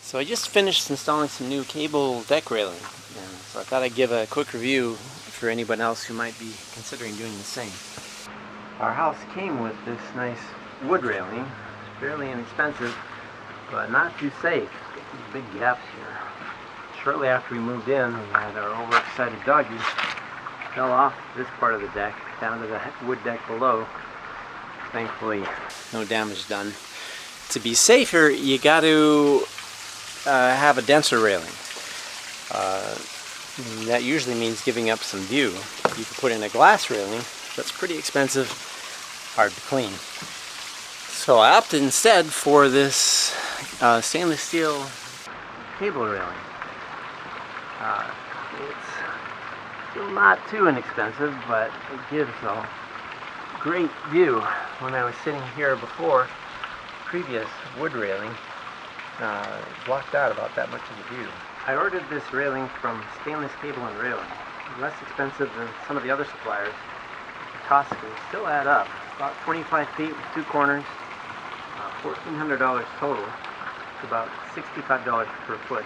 So I just finished installing some new cable deck railing, and so I thought I'd give a quick review for anyone else who might be considering doing the same. Our house came with this nice wood railing. It's fairly inexpensive, but not too safe. These big gaps here. Shortly after we moved in, we had our overexcited doggy fell off this part of the deck down to the wood deck below. Thankfully, no damage done. To be safer, you got to have a denser railing. That usually means giving up some view. You can put in a glass railing, that's pretty expensive, hard to clean. So I opted instead for this stainless steel cable railing. It's still not too inexpensive, but it gives a great view. When I was sitting here before, previous wood railing blocked out about that much of the view. I ordered this railing from Stainless Cable and Railing. Less expensive than some of the other suppliers. The cost can still add up. About 25 feet with 2 corners, $1,400 total. It's about $65 per foot.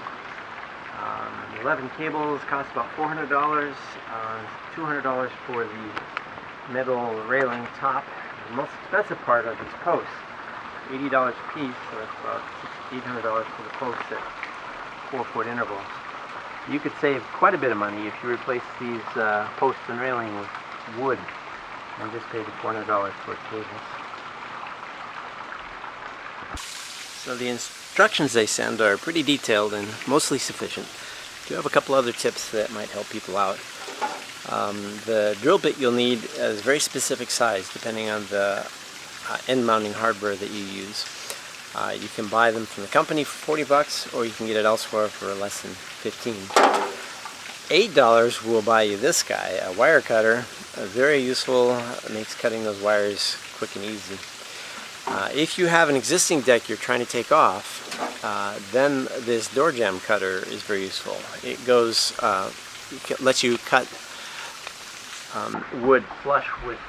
11 cables cost about $400, $200 for the middle railing top. The most expensive part are these posts. $80 a piece, so that's about $800 for the posts at 4-foot intervals. You could save quite a bit of money if you replace these posts and railing with wood and just pay the $400 for cables. So the instructions they send are pretty detailed and mostly sufficient. I do have a couple other tips that might help people out. The drill bit you'll need is very specific size depending on the end mounting hardware that you use. You can buy them from the company for $40, or you can get it elsewhere for less than $15. $8 will buy you this guy, a wire cutter. Very useful. It makes cutting those wires quick and easy. If you have an existing deck you're trying to take off, then this door jamb cutter is very useful. It goes, lets you cut wood flush with,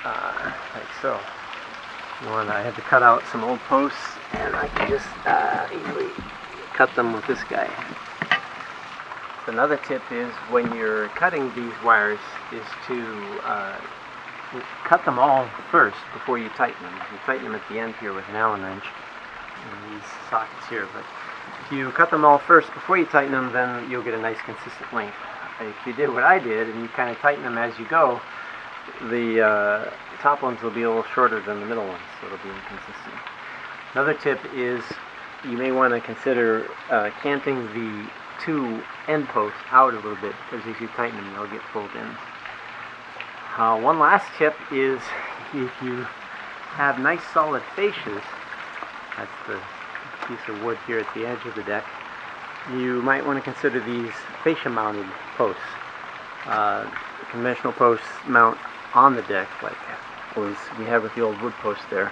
like so. I had to cut out some old posts, and I can just easily cut them with this guy. Another tip is when you're cutting these wires is to cut them all first before you tighten them. You tighten them at the end here with an Allen wrench in these sockets here, but if you cut them all first before you tighten them, then you'll get a nice consistent length. If you did what I did and you kind of tighten them as you go, the top ones will be a little shorter than the middle ones, so it'll be inconsistent. Another tip is you may want to consider canting the 2 end posts out a little bit, because as you tighten them they'll get pulled in. One last tip is if you have nice solid fascias, that's the piece of wood here at the edge of the deck, you might want to consider these fascia mounted posts. Conventional posts mount on the deck like we have with the old wood post there.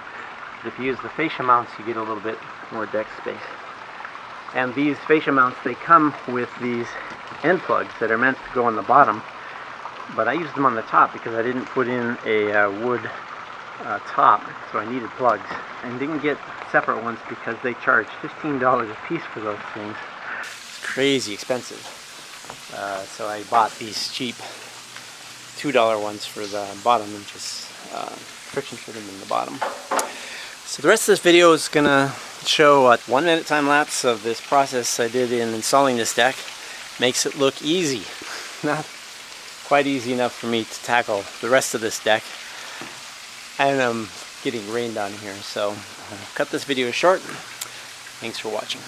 But if you use the fascia mounts, you get a little bit more deck space. And these fascia mounts, they come with these end plugs that are meant to go on the bottom, but I used them on the top because I didn't put in a wood top, so I needed plugs, and didn't get separate ones because they charge $15 a piece for those things. It's crazy expensive. So I bought these cheap $2 ones for the bottom, and just friction for them in the bottom. So the rest of this video is going to show a 1-minute time lapse of this process I did in installing this deck. Makes it look easy. Not quite easy enough for me to tackle the rest of this deck. And I'm getting rained on here, so I'll cut this video short. Thanks for watching.